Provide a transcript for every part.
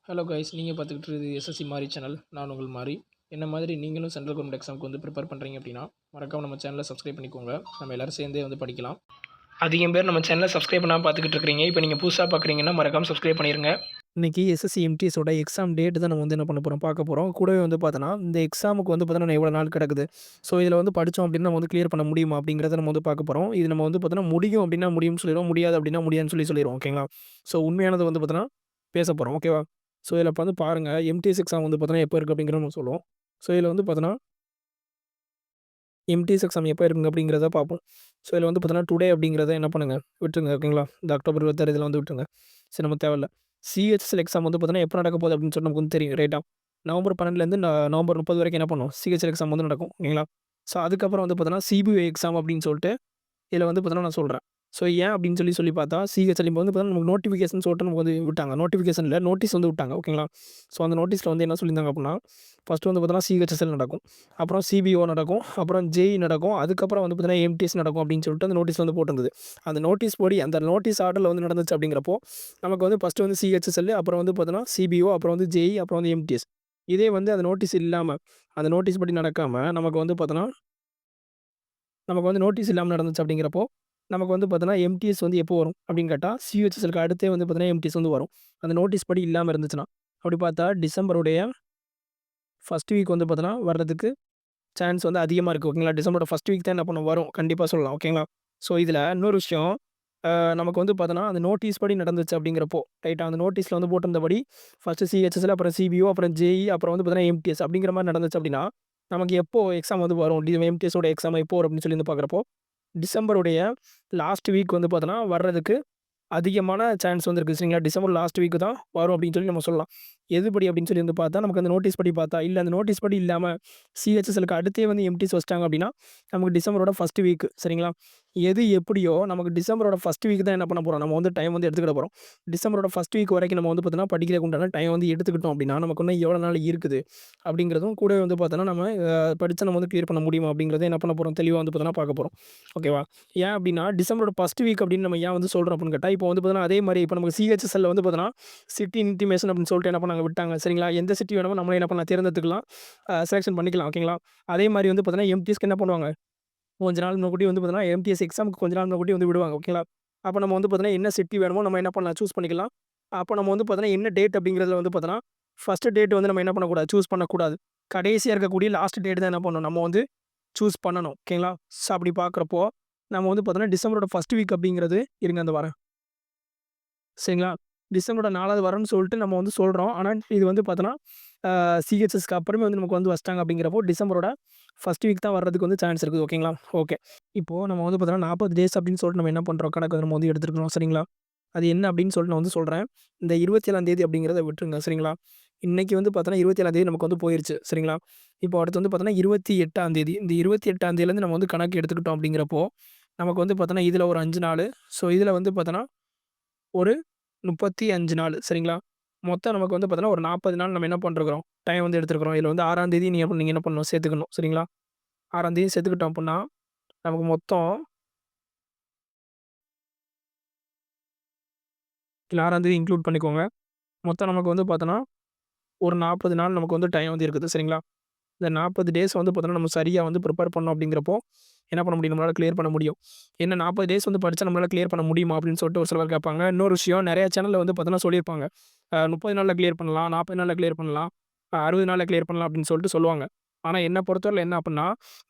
Hello guys, நீங்கள் பார்த்துக்கிட்டு இருக்குது எஸ்எஸ்சி மாரி சேனல். நான் உங்கள் மாரி. என்ன மாதிரி நீங்களும் சென்ட்ரல் கவர்மெண்ட் எக்ஸாமுக்கு வந்து ப்ரிப்பேர் பண்ணுறீங்க அப்படின்னா மறக்காம நம்ம சேனலை சப்ஸ்கிரைப் பண்ணிக்கோங்க. நம்ம எல்லோரும் சேர்ந்தே வந்து படிக்கலாம். அதிகம் பேர் நம்ம சேனலை சப்ஸ்கிரைப் பண்ணாமல் பார்த்துக்கிட்டு இருக்கிறீங்க. இப்போ நீங்கள் புதுசாக பார்க்குறீங்கன்னா மறக்காம சப்ஸ்கிரைப் பண்ணிடுங்க. இன்றைக்கி எஸ்எஸ்சி எம்டிஎஸோட எக்ஸாம் டேட் தான் நம்ம வந்து என்ன பண்ண போகிறோம் பார்க்க போகிறோம். கூடவே வந்து பார்த்தோன்னா இந்த எக்ஸாமுக்கு வந்து பார்த்தோன்னா எவ்வளோ நாள் கிடக்குது, ஸோ இதில் வந்து படித்தோம் அப்படின்னா நம்ம வந்து கிளியர் பண்ண முடியுமா அப்படிங்கிறத நம்ம வந்து பார்க்க போகிறோம். இது நம்ம வந்து பார்த்தோன்னா முடியும் அப்படின்னா முடியும்னு சொல்லிடுவோம், முடியாது அப்படின்னா முடியாதுன்னு சொல்லிடுவோம். ஓகேங்களா? ஸோ உண்மையானது வந்து பார்த்தோன்னா பேச போகிறோம். ஓகேவா? ஸோ இதில் இப்போ வந்து பாருங்கள், எம்டிஎஸ் எக்ஸாம் வந்து பார்த்தோன்னா எப்போ இருக்குது அப்படிங்கிறத நம்ம சொல்லுவோம். ஸோ இதில் வந்து பார்த்தோன்னா எம்டிஎஸ் எக்ஸாம் எப்போ இருக்குங்க அப்படிங்கிறத பார்ப்போம். ஸோ இதில் வந்து பார்த்தோன்னா டுடே அப்படிங்கிறத என்ன பண்ணுங்கள், விட்டுருங்க. ஓகேங்களா? இந்த அக்டோபர் 26 இதில் வந்து விட்டுருங்க. சரி, நம்ம தேவையில்ல. சிஹெச்எஸ்எல் எக்ஸாம் வந்து பார்த்தோன்னா எப்போ நடக்க போகுது அப்படின்னு சொல்லி நமக்கு வந்து தெரியும். ரைட்டா? நவம்பர் 12லேருந்து நவம்பர் 30 வரைக்கும் என்ன பண்ணும், சிஹெச்எல் எக்ஸாம் வந்து நடக்கும். ஓகேங்களா? ஸோ அதுக்கப்புறம் வந்து பார்த்தோன்னா சிபிஐ எக்ஸாம் அப்படின்னு சொல்லிட்டு இதில் வந்து பார்த்தோன்னா நான் சொல்கிறேன். ஸோ ஏன் அப்படின்னு சொல்லி பார்த்தா, சிஹெச்எல் இப்போ வந்து பார்த்தோன்னா நமக்கு நோட்டிஃபிகேஷன் சொல்லிட்டு நமக்கு வந்து விட்டாங்க. நோட்டிஃபிகேஷனில் நோட்டீஸ் வந்து விட்டாங்க. ஓகேங்களா? ஸோ அந்த நோட்டீஸில் வந்து என்ன சொல்லியிருந்தாங்க அப்படின்னா, ஃபஸ்ட்டு வந்து பார்த்தோன்னா சிஹெச்எஸ்எல் நடக்கும், அப்புறம் சிபிஓ நடக்கும், அப்புறம் ஜேஇ நடக்கும், அதுக்கப்புறம் வந்து பார்த்தீங்கன்னா எம்டிஎஸ் நடக்கும் அப்படின்னு சொல்லிட்டு அந்த நோட்டீஸ் வந்து போட்டிருந்தது. அந்த நோட்டீஸ் படி அந்த நோட்டீஸ் ஆர்டரில் வந்து நடந்துச்சு அப்படிங்கிறப்போ நமக்கு வந்து ஃபஸ்ட்டு வந்து சிஹெச்எஸ்எல், அப்புறம் வந்து பார்த்தோன்னா சிபிஓ, அப்புறம் வந்து ஜேஇ, அப்புறம் வந்து எம்டிஎஸ். இதே வந்து அந்த நோட்டீஸ் இல்லாமல், அந்த நோட்டீஸ் படி நடக்காமல் நமக்கு வந்து பார்த்தோன்னா நமக்கு வந்து நோட்டீஸ் இல்லாமல் நடந்துச்சு அப்படிங்கிறப்போ, நமக்கு வந்து பார்த்தோன்னா எம்டிஎஸ் வந்து எப்போ வரும் அப்படின்னு கேட்டா, சிஹெச்எஸ்எல்க்கு அடுத்தே வந்து பார்த்தீங்கன்னா எம்டிஎஸ் வந்து வரும். அந்த நோட்டீஸ் படி இல்லாமல் இருந்துச்சுன்னா. அப்படி பார்த்தா டிசம்பருடைய ஃபர்ஸ்ட் வீக் வந்து பார்த்தோன்னா வர்றதுக்கு சான்ஸ் வந்து அதிகமாக இருக்குது. ஓகேங்களா? டிசம்பரோட ஃபர்ஸ்ட் வீக் தான் என்ன பண்ணும், வரும். கண்டிப்பா சொல்லலாம். ஓகேங்களா? ஸோ இதில இன்னொரு விஷயம், நமக்கு வந்து பார்த்தோன்னா அந்த நோட்டீஸ் படி நடந்துச்சு அப்படிங்கிறப்போ, ரைட்டா? அந்த நோட்டீஸ்ல வந்து போட்டிருந்தபடி ஃபர்ஸ்ட்டு சிஹெச்எஸ்எல், அப்புறம் சிபிஓ, அப்புறம் ஜேஇ, அப்புறம் வந்து பார்த்தீங்கன்னா எம்டிஎஸ் அப்படிங்கிற மாரி நடந்துச்சு அப்படின்னா, நமக்கு எப்போ எக்ஸாம் வந்து வரும், எம்டிஎஸோட எக்ஸாம் எப்போ வரும் அப்படின்னு சொல்லி வந்து பார்க்குறப்போ, டிசம்பருடைய லாஸ்ட் வீக் வந்து பார்த்தோன்னா வர்றதுக்கு அதிகமான சான்ஸ் வந்து இருக்குது. சரிங்களா? டிசம்பர் லாஸ்ட் வீக் தான் வரும் அப்படின்னு சொல்லி நம்ம சொல்லலாம். எதுபடி அப்படின்னு சொல்லி வந்து பார்த்தா, நமக்கு அந்த நோட்டீஸ் படி பார்த்தா, இல்ல அந்த நோட்டீஸ் படி இல்லாம சிஹெச்எஸ்எல்க்கு அடுத்தே வந்து எம்டிஎஸ் வச்சுட்டாங்க அப்படின்னா, நமக்கு டிசம்பரோட ஃபர்ஸ்ட் வீக். சரிங்களா? எது எப்படியோ நமக்கு டிசம்பரோட ஃபர்ஸ்ட் வீக் தான் என்ன பண்ண போறோம், நம்ம வந்து டைம் வந்து எடுத்துக்கிட போறோம். டிசம்பரோட ஃபர்ஸ்ட் வீக் வரைக்கும் நம்ம வந்து பார்த்தோன்னா, படிக்கிறதுக்கு உண்டான டைம் வந்து எடுத்துக்கிட்டோம் அப்படின்னா, நமக்கு இன்னும் எவ்வளோ நாள் இருக்குது அப்படிங்கிறதும் கூடவே வந்து பார்த்தோன்னா, நம்ம படிச்சா நம்ம வந்து கிளியர் பண்ண முடியுமா அப்படிங்கிறத என்ன பண்ண போறோம், தெளிவா வந்து பார்த்தோன்னா பார்க்க போறோம். ஓகேவா? ஏன் அப்படின்னா, டிசம்பரோட ஃபர்ஸ்ட் வீக் அப்படின்னு நம்ம ஏன் வந்து சொல்றோம் அப்படின்னு கேட்டா, இப்போ வந்து பார்த்தோன்னா, அதே மாரி இப்போ நமக்கு சிஹெச்எஸ்எல்ல வந்து பார்த்தோன்னா, சிட்டி இன்டிமேஷன் அப்படின்னு சொல்லிட்டு என்ன பண்ணாங்க, விட்டாங்க. சரிங்களா? எந்த சிட்டி வேணுமோ நம்மளே என்ன பண்ணலாம், தேர்ந்தெடுத்துக்கலாம். செலக்ஷன் பண்ணிக்கலாம். ஓகேங்களா? அதே மாரி வந்து பார்த்தோன்னா, எம்டிஎஸ்க்கு என்ன பண்ணுவாங்க, கொஞ்ச நாள் முன்னாடி வந்து பார்த்தோன்னா, எம்டிஎஸ் எக்ஸாமுக்கு கொஞ்ச நாள் முன்னாடி வந்து விடுவாங்க. ஓகேங்களா? அப்ப நம்ம வந்து பார்த்தோன்னா, என்ன சிட்டி வேணுமோ நம்ம என்ன பண்ணலாம், சூஸ் பண்ணிக்கலாம். அப்ப நம்ம வந்து பார்த்தோன்னா, என்ன டேட் அப்படிங்கிறதுல வந்து பார்த்தோன்னா, ஃபர்ஸ்ட் டேட் வந்து நம்ம என்ன பண்ணக்கூடாது, சூஸ் பண்ணக்கூடாது. கடைசியா இருக்கக்கூடிய லாஸ்ட் டேட் தான் என்ன பண்ணணும், நம்ம வந்து சூஸ் பண்ணணும். ஓகேங்களா? ஸோ அப்படி பார்க்குறப்போ, நம்ம வந்து பார்த்தோன்னா, டிசம்பரோட ஃபர்ஸ்ட் வீக் அப்படிங்கிறது இருங்க இந்த வாரேன். சரிங்களா? டிசம்பரோட 4வது வாரம்னு சொல்லிட்டு நம்ம வந்து சொல்றோம். ஆனா, இது வந்து பார்த்தோன்னா, சிஹெச்எஸ்க்கு அப்புறமே வந்து நமக்கு வந்து வச்சுட்டாங்க அப்படிங்கிறப்போ, டிசம்பரோட ஃபர்ஸ்ட் வீக் தான் வர்றதுக்கு வந்து சான்ஸ் இருக்குது. ஓகேங்களா? ஓகே. இப்போ நம்ம வந்து பார்த்தோன்னா, 40 டேஸ் அப்படின்னு சொல்லிட்டு நம்ம என்ன பண்றோம், கணக்கு நம்ம வந்து எடுத்துருக்கோம். சரிங்களா? அது என்ன அப்படின்னு சொல்லிட்டு நான் வந்து சொல்றேன். இந்த 27ஆம் தேதி அப்படிங்கிறத விட்டுருங்க. சரிங்களா? இன்னைக்கு வந்து பார்த்தோன்னா, 27ஆம் தேதி நமக்கு வந்து போயிருச்சு. சரிங்களா? இப்போ அடுத்து வந்து பார்த்தோன்னா, 28ஆம் தேதி. இந்த 28ஆம் தேதியிலேருந்து நம்ம வந்து கணக்கு எடுத்துக்கிட்டோம் அப்படிங்கிறப்போ, நமக்கு வந்து பார்த்தோன்னா, இதில ஒரு 5 நாளு. ஸோ, இதில வந்து பார்த்தோன்னா, ஒரு 35 நாள். சரிங்களா? மொத்தம் நமக்கு வந்து பார்த்தோன்னா, ஒரு 40 நாள் நம்ம என்ன பண்ணிருக்கிறோம், டைம் வந்து எடுத்துருக்கிறோம். இதில வந்து 6ஆம் தேதி நீங்க என்ன பண்ணணும், சேர்த்துக்கணும். சரிங்களா? 6ஆம் தேதி சேர்த்துக்கிட்டோம் அப்புட்ன்னா, நமக்கு மொத்தம் இல்ல 6ஆம் தேதி இன்க்ளூட் பண்ணிக்கோங்க. மொத்தம் நமக்கு வந்து பார்த்தோன்னா, ஒரு 40 நாள் நமக்கு வந்து டைம் வந்து இருக்குது. சரிங்களா? இந்த 40 டேஸ் வந்து பார்த்தோன்னா, நம்ம சரியா வந்து ப்ரிப்பேர் பண்ணோம் அப்படிங்கிறப்போ, என்ன பண்ண முடியும், நம்மளால கிளியர் பண்ண முடியும். என்ன 40 டேஸ் வந்து படிச்சா நம்மளால கிளியர் பண்ண முடியுமா அப்படின்னு சொல்லிட்டு ஒரு சிலர் கேட்பாங்க. இன்னொரு விஷயம், நெறைய சேனல்ல வந்து பார்த்தோன்னா சொல்லியிருப்பாங்க. 30 நாள்ல கிளியர் பண்ணலாம், 40 நாள்ல கிளியர் பண்ணலாம், 60 நாள்ல கிளியர் பண்ணலாம் அப்படின்னு சொல்லிட்டு சொல்லுவாங்க. ஆனா என்ன பொறுத்தவரையில என்ன அப்புட்ன்னா,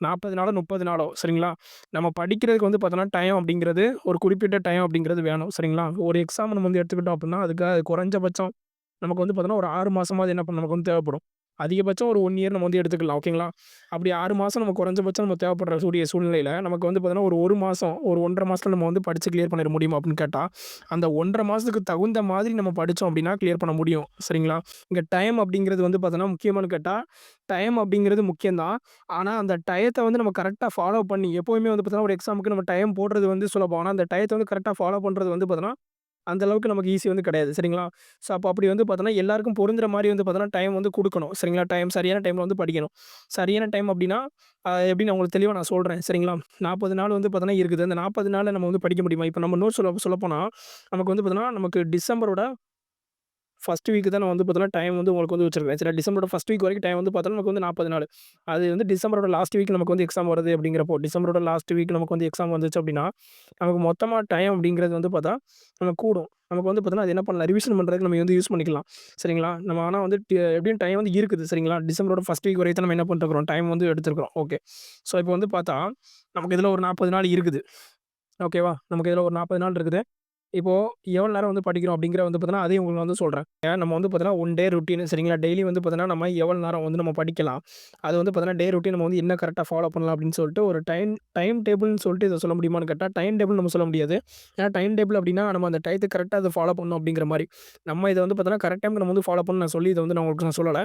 40 நாளோ, 30 நாளோ சரிங்களா? நம்ம படிக்கிறதுக்கு வந்து பார்த்தோன்னா, டைம் அப்படிங்கிறது ஒரு குறிப்பிட்ட டைம் அப்படிங்கிறது வேணும். சரிங்களா? ஒரு எக்ஸாம் நம்ம வந்து எடுத்துக்கிட்டோம் அப்படின்னா, அதுக்கு குறைஞ்சபட்சம் நமக்கு வந்து பார்த்தோன்னா, ஒரு 6 மாசமாவது என்ன பண்ணணும், நமக்கு வந்து தேவைப்படும். அதிகபட்சம் ஒரு 1 இயர் நம்ம வந்து எடுத்துக்கலாம். ஓகேங்களா? அப்படி 6 மாசம் நம்ம குறைஞ்சபட்சம் நம்ம தேவைப்படுற சூழ்நிலையில, நமக்கு வந்து பார்த்தீங்கன்னா, ஒரு 1 மாசம், ஒரு 1 1/2 மாசத்துல நம்ம வந்து படிச்சு கிளியர் பண்ணிற முடியுமா அப்படின்னு கேட்டா, அந்த 1 1/2 மாசத்துக்கு தகுந்த மாதிரி நம்ம படிச்சோம் அப்படின்னா, கிளியர் பண்ண முடியும். சரிங்களா? இங்க டைம் அப்படிங்கிறது வந்து பார்த்தோன்னா, முக்கியமான்னு கேட்டா, டைம் அப்படிங்கிறது முக்கியம் தான். ஆனா, அந்த டயத்த வந்து நம்ம கரெக்ட்டா ஃபாலோ பண்ணி, எப்பவுமே வந்து பார்த்தோன்னா, ஒரு எக்ஸாமுக்கு நம்ம டைம் போடுறது வந்து சுலபம். ஆனா, அந்த டயத்த வந்து கரெக்ட்டா ஃபாலோ பண்றது வந்து பார்த்தோன்னா, அந்த அளவுக்கு நமக்கு ஈஸி வந்து கிடையாது. சரிங்களா? ஸோ, அப்போ அப்படி வந்து பார்த்தோன்னா, எல்லாருக்கும் பொருந்துற மாரி வந்து பார்த்தோன்னா, டைம் வந்து குடுக்கணும். சரிங்களா? சரியான டைம்ல வந்து படிக்கணும். சரியான டைம் அப்படின்னா, எப்படின்னு உங்களுக்கு தெளிவா நான் சொல்றேன். சரிங்களா? 40 நாள் வந்து பார்த்தோன்னா இருக்குது. அந்த 40 நாள்ல நம்ம வந்து படிக்க முடியுமா? இப்ப நம்ம இன்னும் சொல்லப்போனா, நமக்கு வந்து பார்த்தோன்னா, நமக்கு டிசம்பரோட ஃபர்ஸ்ட் வீக் தான் நான் வந்து பார்த்தீங்கன்னா, டைம் வந்து உங்களுக்கு வந்து வச்சிருக்கேன். சரியா, டிசம்பரோட ஃபர்ஸ்ட் வீக் வரைக்கும் டைம் வந்து பார்த்தோன்னா, நமக்கு வந்து 40 நாள். அது வந்து டிசம்பரோட லாஸ்ட் வீக் நமக்கு வந்து எக்ஸாம் வருது அப்படிங்கிறப்போ, டிசம்பரோட லாஸ்ட் வீக் நமக்கு வந்து எக்ஸாம் வந்துச்சு அப்படின்னா, நமக்கு மொத்தமா டைம் அப்படிங்கிறது வந்து பார்த்தா, நமக்கு கூடும். நமக்கு வந்து பார்த்தீங்கன்னா, அது என்ன பண்ணலாம், ரிவிஷன் பண்ணுறதுக்கு நம்ம வந்து யூஸ் பண்ணிக்கலாம். சரிங்களா? நம்ம ஆனா வந்து எப்படியும் டைம் வந்து இருக்குது. சரிங்களா? டிசம்பரோட ஃபர்ஸ்ட் வீக் வரைக்கும் தான் நம்ம என்ன பண்ணிட்டுருக்கிறோம், டைம் வந்து எடுத்துருக்கிறோம். ஓகே. ஸோ, இப்போ வந்து பார்த்தா, நமக்கு இதில ஒரு 40 நாள் இருக்குது. ஓகேவா? நமக்கு இதில ஒரு 40 நாள் இருக்குது. இப்போ எவ்வளோ நேரம் வந்து படிக்கிறோம் அப்படிங்கிற வந்து பார்த்தீங்கன்னா, அதையும் உங்களுக்கு வந்து சொல்றேன். நம்ம வந்து பார்த்தீங்கன்னா, ஒன் டே ரொட்டீன் சரிங்களா? டெய்லி வந்து பார்த்தீங்கன்னா, நம்ம எவ்வளோ நேரம் வந்து நம்ம படிக்கலாம். அது வந்து பார்த்தீங்கன்னா, டே ரொட்டீன் நம்ம வந்து என்ன கரெக்ட்டா ஃபாலோ பண்ணலாம் அப்படின்னு சொல்லிட்டு ஒரு டைம் டைம் டேபிள்னு சொல்லிட்டு இத சொல்ல முடியுமான்னு கேட்டா, டைம் டேபிள் நம்ம சொல்ல முடியாது. ஏன்னா டைம் டேபிள் அப்படின்னா, நம்ம அந்த டயத்துக்கு கரெக்ட்டா அத ஃபாலோ பண்ணணும் அப்படிங்கிற மாரி. நம்ம இத வந்து பார்த்தீங்கன்னா, கரெக்ட் டைம்க்கு நம்ம வந்து ஃபாலோ பண்ணணும்னு நான் சொல்லி இத வந்து நான் உங்களுக்கு நான் சொல்லல.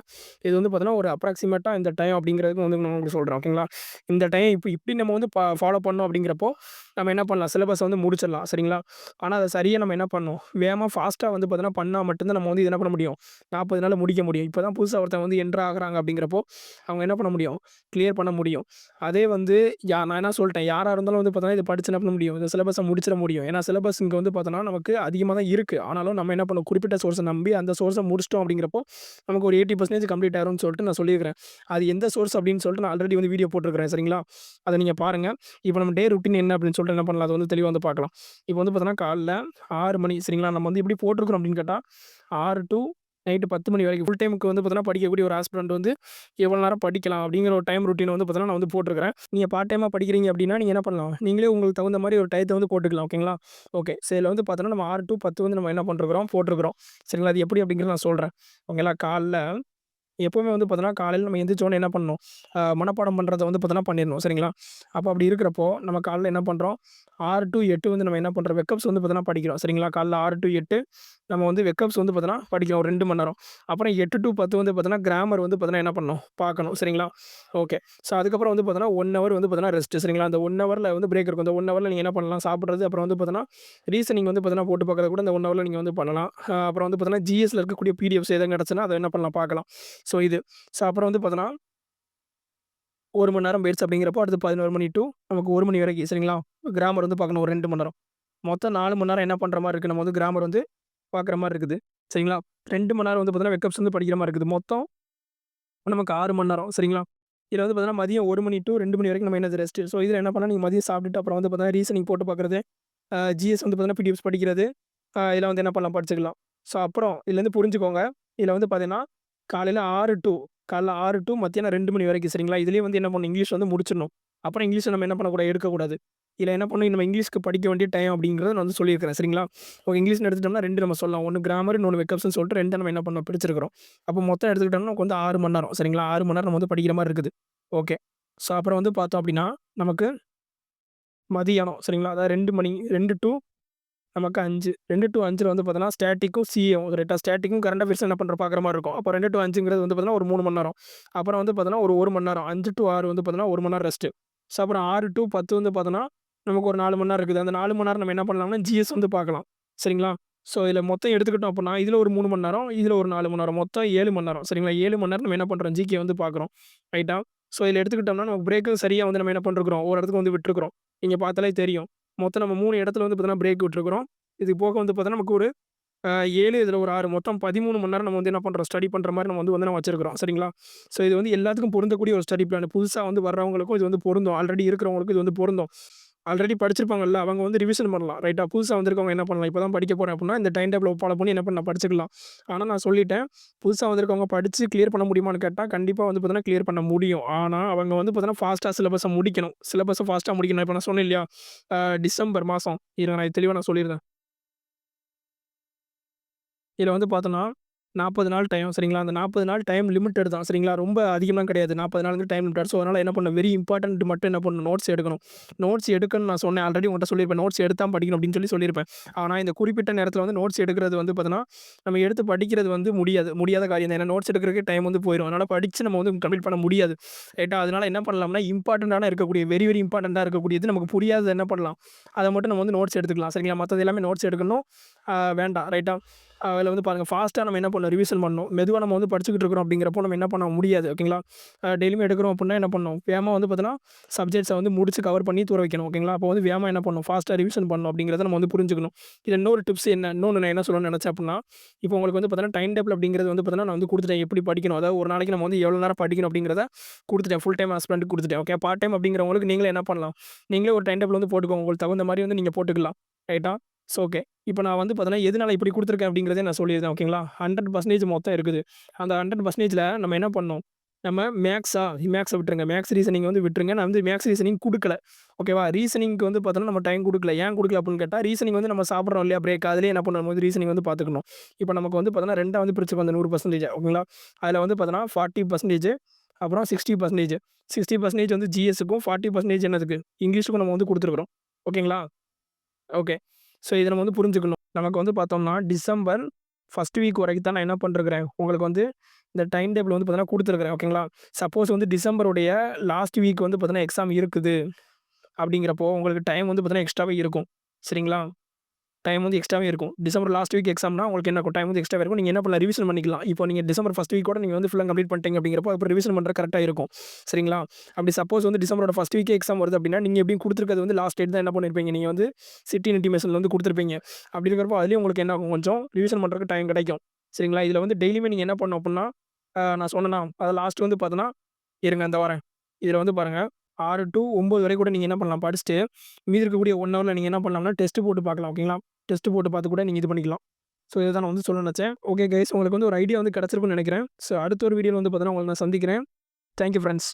இது வந்து பார்த்தீங்கன்னா, ஒரு அப்ராக்ஸிமேட்டா இந்த டைம் அப்படிங்கிறதுக்கு வந்து நான் உங்களுக்கு சொல்றேன். ஓகேங்களா? இந்த டைம் இப்படி நம்ம வந்து ஃபாலோ பண்ணோம் அப்படிங்கிறப்போ, நம்ம என்ன பண்ணலாம், சிலபஸ வந்து முடிச்சிடலாம். சரிங்களா? ஆனா, அத சரியா நம்ம என்ன பண்ணணும், வேகமா ஃபாஸ்ட்டா வந்து பார்த்தீங்கன்னா, பண்ணா மட்டும் தான் நம்ம வந்து இது என்ன பண்ண முடியும், 40 நாள்ல முடிக்க முடியும். இப்ப தான் புதுசா ஒருத்தன் வந்து என்டர் ஆகுறாங்க அப்படிங்கிறப்போ, அவங்க என்ன பண்ண முடியும், கிளியர் பண்ண முடியும். அதே வந்து நான் என்ன சொல்ட்டேன், யாரா இருந்தாலும் வந்து பார்த்தீங்கன்னா, இத படிச்சு என்ன பண்ண முடியும், இந்த சிலபஸ முடிச்சிட முடியும். ஏன்னா, சிலபஸ் இங்க வந்து பார்த்தோன்னா, நமக்கு அதிகமா தான் இருக்கு. ஆனாலும் நம்ம என்ன பண்ணணும், குறிப்பிட்ட சோர்ஸ நம்பி அந்த சோர்ஸ முடிச்சிட்டோம் அப்படிங்கிறப்போ, நமக்கு ஒரு 80% கம்ப்ளீட் ஆயிரும்னு சொல்லிட்டு நான் சொல்லியிருக்கிறேன். அது எந்த சோர்ஸ் அப்படின்னு சொல்லிட்டு நான் ஆல்ரெடி வந்து வீடியோ போட்டுருக்கிறேன். சரிங்களா? அத நீங்க பாருங்க. இப்ப நம்ம டே ரொட்டீன் என்ன அப்படின்னு சொல்லிட்டு என்ன பண்ணலாம், அத வந்து தெளிவா வந்து பார்க்கலாம். இப்ப வந்து பார்த்தோன்னா, காலைல 6 மணி சரிங்களா? நம்ம வந்து எப்படி போட்டுருக்கிறோம் அப்படின்னு கேட்டா, 6 டூ நைட்டு 10 மணி வரைக்கும் ஃபுல் டைமுக்கு வந்து பார்த்தீங்கன்னா, படிக்கக்கூடிய ஒரு ஆஸ்பிரண்ட் வந்து எவ்வளோ நேரம் படிக்கலாம் அப்படிங்கிற ஒரு டைம் ரொட்டீன் வந்து பார்த்தீங்கன்னா, நான் வந்து போட்டுருக்கிறேன். நீங்க பார்ட் டைமா படிக்கிறீங்க அப்படின்னா, நீங்க என்ன பண்ணலாம், நீங்களே உங்களுக்கு தகுந்த மாரி ஒரு டயத்த வந்து போட்டுக்கலாம். ஓகேங்களா? ஓகே. ஸோ, இதில வந்து பார்த்தோன்னா, நம்ம 6 டூ 10 வந்து நம்ம என்ன பண்ணிருக்கிறோம், போட்டுருக்கிறோம். சரிங்களா? அது எப்படி அப்படிங்கிறத நான் சொல்றேன். ஓகேங்களா? காலைல எப்பவுமே வந்து பார்த்தோன்னா, காலையில நம்ம எந்திரிச்சோனே என்ன பண்ணணும், மனப்பாடம் பண்றத வந்து பார்த்தோன்னா பண்ணிரணும். சரிங்களா? அப்ப அப்படி இருக்கிறப்போ, நம்ம காலைல என்ன பண்றோம், 6 டூ 8 வந்து நம்ம என்ன பண்றோம், வெக்கப்ஸ் வந்து பார்த்தோன்னா படிக்கிறோம். சரிங்களா? காலைல 6 டூ 8 நம்ம வந்து வெக்கப்ஸ் வந்து பார்த்தோன்னா படிக்கிறோம் ஒரு 2 மணி நேரம். அப்புறம் 8 டூ 10 வந்து பார்த்தோன்னா, கிராமர் வந்து பார்த்தோன்னா என்ன பண்ணணும், பார்க்கணும். சரிங்களா? ஓகே. ஸோ, அதுக்கப்புறம் வந்து பார்த்தோன்னா, 1 ஹவர் வந்து பார்த்தோன்னா ரெஸ்ட். சரிங்களா? அந்த 1 ஹவர்ல வந்து பிரேக் இருக்கும். அந்த 1 ஹவர்ல நீங்க என்ன பண்ணலாம், சாப்பிடுறது, அப்புறம் வந்து பார்த்தோன்னா, ரீசனிங் வந்து பார்த்தோன்னா போட்டு பார்க்கறது கூட இந்த 1 ஹவர்ல நீங்க வந்து பண்ணலாம். அப்புறம் வந்து பார்த்தோன்னா, ஜிஎஸ்ல இருக்கக்கூடிய பிடிஎஃப்ஸ் எதுவும் கிடச்சுன்னா, அத என்ன பண்ணலாம், பார்க்கலாம். ஸோ, இது. ஸோ, அப்புறம் வந்து பார்த்தோன்னா, 1 மணி நேரம் போயிருச்சு அப்படிங்கிறப்போ, அடுத்து 11 மணி டூ நமக்கு 1 மணி வரைக்கும் சரிங்களா? கிராமர் வந்து பார்க்கணும் ஒரு 2 மணி நேரம். மொத்தம் 4 மணி நேரம் என்ன பண்ற மாரி இருக்கு, நம்ம வந்து கிராமர் வந்து பார்க்குற மாரி இருக்குது. சரிங்களா? 2 மணி நேரம் வந்து பார்த்தீங்கன்னா, வெக்கப்ஸ் வந்து படிக்கிற மாரி இருக்குது. மொத்தம் நமக்கு 6 மணி நேரம் சரிங்களா? இதுல வந்து பார்த்தீங்கன்னா, மதியம் 1 மணி டூ 2 மணி வரைக்கும் நம்ம என்னது ரெஸ்ட்டு. ஸோ, இதில என்ன பண்ணலாம், நீங்க மதியம் சாப்பிட்டுட்டு அப்புறம் வந்து பார்த்தீங்கன்னா, ரீசனிங் போட்டு பார்க்குறது, ஜிஎஸ் வந்து பார்த்தீங்கன்னா, பிடிஎஃப்ஸ் படிக்கிறது, இதில வந்து என்ன பண்ணலாம், படிச்சுக்கலாம். ஸோ, அப்புறம் இதுலேருந்து புரிஞ்சுக்கோங்க. இதில வந்து பார்த்தீங்கன்னா, காலையில 6 டூ காலைல 6 டூ மத்தியானம் 2 மணி வரைக்கும் சரிங்களா? இதிலேயே வந்து என்ன பண்ணணும், இங்கிலீஷ் வந்து முடிச்சிடணும். அப்புறம் இங்கிலீஷ நம்ம என்ன பண்ணக்கூடாது, எடுக்கக்கூடாது. இதில என்ன பண்ணணும், நம்ம இங்கிலீஷ்க்கு படிக்க வேண்டிய டைம் அப்படிங்கிறத நான் வந்து சொல்லியிருக்கிறேன். சரிங்களா? ஓகே. இங்கிலீஷ்னு எடுத்துட்டோம்னா 2 நம்ம சொல்லலாம். ஒண்ணு கிராமர், இன்னொன்னு வெக்கப்ஸ்ன்னு சொல்லிட்டு 2 நம்ம என்ன பண்ணோம், பிரிச்சிருக்கிறோம். அப்போ மொத்தம் எடுத்துக்கிட்டோம்னா நமக்கு வந்து 6 மணி நேரம். சரிங்களா? 6 மணி நேரம் நம்ம வந்து படிக்கிற மாரி இருக்குது. ஓகே. ஸோ, அப்புறம் வந்து பார்த்தோம் அப்படின்னா, நமக்கு மதியானம் சரிங்களா? அதாவது 2 மணி 2 டூ நமக்கு 5 2 டூ 5ல வந்து பார்த்தோன்னா, ஸ்டாட்டிக்கும், சிஏவும் கரெக்ட்டா ஸ்டாட்டிக்கும் கரண்ட் அஃபேர்ஸும் என்ன பண்றோம், பார்க்குற மாரி இருக்கும். அப்போ 2 டூ 5ங்கிறது வந்து பார்த்தீங்கன்னா, ஒரு 3 மணி நேரம். அப்புறம் வந்து பார்த்தோன்னா, ஒரு 1 மணி நேரம் 5 டூ 6 வந்து பார்த்தோன்னா, 1 மணி நேரம் ரெஸ்ட்டு. ஸோ, அப்புறம் 6 டூ 10 வந்து பார்த்தோன்னா, நமக்கு ஒரு 4 மணி நேரம் இருக்குது. அந்த 4 மணி நேரம் நம்ம என்ன பண்ணலாம்னா, ஜிஎஸ் வந்து பார்க்கலாம். சரிங்களா? ஸோ, இதில மொத்தம் எடுத்துக்கிட்டோம் அப்புட்னா, இதில ஒரு 3 மணி நேரம், இதில ஒரு 4 மணி நேரம். மொத்தம் 7 மணி நேரம். சரிங்களா? 7 மணி நேரம் நம்ம என்ன பண்றோம், ஜிகே வந்து பார்க்குறோம். ரைட்டா? ஸோ, இதில எடுத்துக்கிட்டோம்னா, நமக்கு பிரேக்கும் சரியா வந்து நம்ம என்ன பண்ணிருக்கிறோம், ஒரு இடத்துக்கு வந்து விட்டுருக்கிறோம். நீங்க பார்த்தாலே தெரியும். மொத்தம் நம்ம 3 இடத்துல வந்து பார்த்தீங்கன்னா, பிரேக் விட்டுருக்கிறோம். இது போக வந்து பார்த்தீங்கன்னா, நமக்கு ஒரு 7 இதில ஒரு 6 மொத்தம் 13 மணி நேரம் நம்ம வந்து என்ன பண்றோம், ஸ்டடி பண்ற மாரி நம்ம வந்து நம்ம வச்சிருக்கிறோம். சரிங்களா? ஸோ, இது வந்து எல்லாத்துக்கும் பொருந்தக்கூடிய ஒரு ஸ்டடி பிளான். புதுசா வந்து வர்றவங்களுக்கும் இது வந்து பொருந்தும். ஆல்ரெடி இருக்கிறவங்களுக்கும் இது வந்து பொருந்தும். ஆல்ரெடி படிச்சிருப்பாங்கல்ல, அவங்க வந்து ரிவிஷன் பண்ணலாம். ரைட்டா? புதுசா வந்திருக்கவங்க என்ன பண்ணலாம், இப்ப தான் படிக்க போறேன் அப்புட்னா, இந்த டைம் டேபிள ஃபாலோ பண்ணி என்ன பண்ணலாம், படிச்சுக்கலாம். ஆனா நான் சொல்லிட்டேன், புதுசா வந்திருக்கவங்க படிச்சு கிளியர் பண்ண முடியுமான்னு கேட்டா, கண்டிப்பா வந்து பார்த்தீங்கன்னா, கிளியர் பண்ண முடியும். ஆனா, அவங்க வந்து பார்த்தீங்கன்னா, ஃபாஸ்ட்டா சிலபஸ முடிக்கணும். சிலபஸ ஃபாஸ்ட்டா முடிக்கணும். இப்ப நான் சொன்னேன் இல்லையா? டிசம்பர் மாசம். இருங்க நான் தெளிவா நான் சொல்லிர்றேன். இதில வந்து பார்த்தோன்னா, 40 நாள் டைம் சரிங்களா? அந்த 40 நாள் டைம் லிமிட்டட் தான் சரிங்களா? ரொம்ப அதிகம்லாம் கிடையாது. 40 நாளுங்கிறது டைம் லிமிட்டட். ஸோ, அதனால என்ன பண்ணணும், வெரி இம்பார்ட்டன்ட் மட்டும் என்ன பண்ணணும், நோட்ஸ் எடுக்கணும். நோட்ஸ் எடுக்கணும்னு நான் சொன்னேன். ஆல்ரெடி உங்கள்ட்ட சொல்லியிருப்பேன். நோட்ஸ் எடுத்து தான் படிக்கணும் அப்படின்னு சொல்லியிருப்பேன். ஆனா, இந்த குறிப்பிட்ட நேரத்தில வந்து நோட்ஸ் எடுக்கிறது வந்து பார்த்தோன்னா, நம்ம எடுத்து படிக்கிறது வந்து முடியாத காரியம் தான். ஏன்னா, நோட்ஸ் எடுக்கிறதுக்கே டைம் வந்து போயிரும். அதனால படிச்சு நம்ம வந்து கம்ப்ளீட் பண்ண முடியாது. ரைட்டா? அதனால என்ன பண்ணலாம்னா, இம்பார்ட்டன்ட்டான இருக்கக்கூடிய வெரி இம்பார்ட்டன்ட்டா இருக்கக்கூடியது நமக்கு புரியாதது என்ன பண்ணலாம், அத மட்டும் நம்ம வந்து நோட்ஸ் எடுத்துக்கலாம். சரிங்களா? மத்தது எல்லாமே நோட்ஸ் எடுக்கணும் வேண்டாம். ரைட்டா? அதில வந்து பாருங்க ஃபாஸ்ட்டா நம்ம என்ன பண்ணணும் ரிவிஷன் பண்ணணும். மெதுவா நம்ம வந்து படிச்சுக்கிட்டு இருக்கிறோம் அப்படிங்கிறப்போ நம்ம என்ன பண்ண முடியாது ஓகேங்களா? டெய்லியுமே எடுக்கிறோம் அப்படின்னா என்ன பண்ணணும்? வேகமா வந்து பார்த்தீங்கன்னா, சப்ஜெக்ட்ஸ வந்து முடிச்சு கவர் பண்ணி தூர வைக்கணும் ஓகேங்களா? அப்போ வந்து வேகமா என்ன பண்ணணும்? ஃபாஸ்ட்டா ரிவிஷன் பண்ணணும் அப்படிங்கிறத நம்ம வந்து புரிஞ்சுக்கணும். இதில இன்னொரு டிப்ஸ் என்ன இன்னொன்னு நான் என்ன சொல்லணும்னு நெனச்சேன் அப்படின்னா, இப்போ உங்களுக்கு வந்து பார்த்தீங்கன்னா, டைம் டேபிள் அப்படிங்கிறது வந்து பார்த்தீங்கன்னா, நான் வந்து குடுத்துட்டேன். எப்படி படிக்கணும்? அதாவது ஒரு நாளைக்கு நம்ம வந்து எவ்வளோ நேரம் படிக்கணும் அப்படிங்கிறத குடுத்துட்டேன். ஃபுல் டைம் ஹஸ்பண்டுக்கு குடுத்துட்டேன். ஓகே. பார்ட் டைம் அப்படிங்கிறவங்களுக்கு நீங்களே என்ன பண்ணலாம்? நீங்களே ஒரு டைம் டேபிள் வந்து போட்டுக்கோங்க. உங்களுக்கு தகுந்த மாரி வந்து நீங்க போட்டுக்கலாம். ரைட்டா? So okay. இப்ப நான் வந்து பார்த்தீங்கன்னா, எதனால இப்படி குடுத்துருக்கேன் அப்படிங்கிறதையும் நான் சொல்லியிருந்தேன். ஓகேங்களா? 100% மொத்தம் இருக்குது. அந்த 100%ல நம்ம என்ன பண்ணணும்? நம்ம மேக்ஸ விட்டுருங்க. மேக்ஸ் ரீசனிங் வந்து விட்டுருங்க. நான் வந்து மேக்ஸ் ரீசனிங் குடுக்கல. ஓகேவா? ரீசனிங்க்கு வந்து பார்த்தோன்னா, நம்ம டைம் குடுக்கல. ஏன் குடுக்கல அப்புட்ன்னு கேட்டா, ரீசனிங் வந்து நம்ம சாப்பிடுறோம் இல்லையா பிரேக் அதிலேயே என்ன பண்ணும் போது ரீசனிங் வந்து பார்த்துக்கணும். இப்ப நமக்கு வந்து பார்த்தோன்னா 2ஆ வந்து பிரிச்சுக்கணும் அந்த 100% ஓகேங்களா? அதில வந்து பார்த்தோன்னா 40% அப்புறம் 60% 60% வந்து ஜிஎஸ்ஸுக்கும் 40% என்னதுக்கு? இங்கிலீஷுக்கும் நம்ம வந்து குடுத்துருக்குறோம். ஓகேங்களா? ஓகே. ஸோ இத நம்ம வந்து புரிஞ்சுக்கணும். நமக்கு வந்து பார்த்தோம்னா, டிசம்பர் 1 வீக் வரைக்கும் தான் நான் என்ன பண்ணிருக்கிறேன், உங்களுக்கு வந்து இந்த டைம் டேபிள் வந்து பார்த்தீங்கன்னா குடுத்துருக்கிறேன். ஓகேங்களா? சப்போஸ் வந்து டிசம்பருடைய லாஸ்ட் வீக் வந்து பார்த்தீங்கன்னா எக்ஸாம் இருக்குது. அப்படிங்கிறப்போ, உங்களுக்கு டைம் வந்து பார்த்தீங்கன்னா எக்ஸ்ட்ராவே இருக்கும். சரிங்களா? டைம் வந்து எக்ஸ்ட்ராவே இருக்கும். டிசம்பர் லாஸ்ட் வீக் எக்ஸாம்னா உங்களுக்கு என்ன இருக்கும்? டைம் வந்து எக்ஸ்ட்ராவே இருக்கும். நீங்க என்ன பண்ணலாம்? ரிவிஷன் பண்ணிக்கலாம். இப்போ நீங்க டிசம்பர் 1 வீக்கோட நீங்க வந்து ஃபுல்லா கம்ப்ளீட் பண்ணிட்டீங்க அப்படிங்கிறப்போ, அப்புறம் ரிவிஷன் பண்றது கரெக்ட்டா இருக்கும். சரிங்களா? அப்படி சப்போஸ் வந்து டிசம்பரோட 1 வீக்கே எக்ஸாம் வருது அப்படின்னா, நீங்க எப்படியும் குடுத்துருக்கிறது வந்து லாஸ்ட் டேட் தான் என்ன பண்ணியிருப்பீங்க? நீங்க வந்து சிட்டி இன்டிமேஷன்ல வந்து குடுத்துருப்பீங்க. அப்படி இருக்கிறப்போ, அதிலேயும் உங்களுக்கு என்ன ஆகும்? கொஞ்சம் ரிவிஷன் பண்றதுக்கு டைம் கிடைக்கும். சரிங்களா? இதில வந்து டெய்லியுமே நீங்க என்ன பண்ணணும் அப்படின்னா, நான் சொன்னேனா, அது லாஸ்ட் வந்து பார்த்தோன்னா இருங்க இந்தா வரேன். இதில வந்து பாருங்க 6 டூ 9 வரை கூட நீங்க என்ன பண்ணலாம் படிச்சுட்டு, மீதி இருக்கக்கூடிய 1 ஹவர்ல நீங்க என்ன பண்ணலாம்னா, டெஸ்ட் போட்டு பார்க்கலாம். ஓகேங்களா? டெஸ்ட் போட்டு பார்த்து கூட நீங்க இது பண்ணிக்கலாம். ஸோ இத தான் நான் வந்து சொல்ல நெனச்சேன். ஓகே கைஸ் உங்களுக்கு வந்து ஒரு ஐடியா வந்து கிடைச்சிருக்கும்னு நெனைக்கிறேன். ஸோ அடுத்த ஒரு வீடியோல வந்து பார்த்தீங்கன்னா, உங்கள நான் சந்திக்கிறேன். Thank you friends.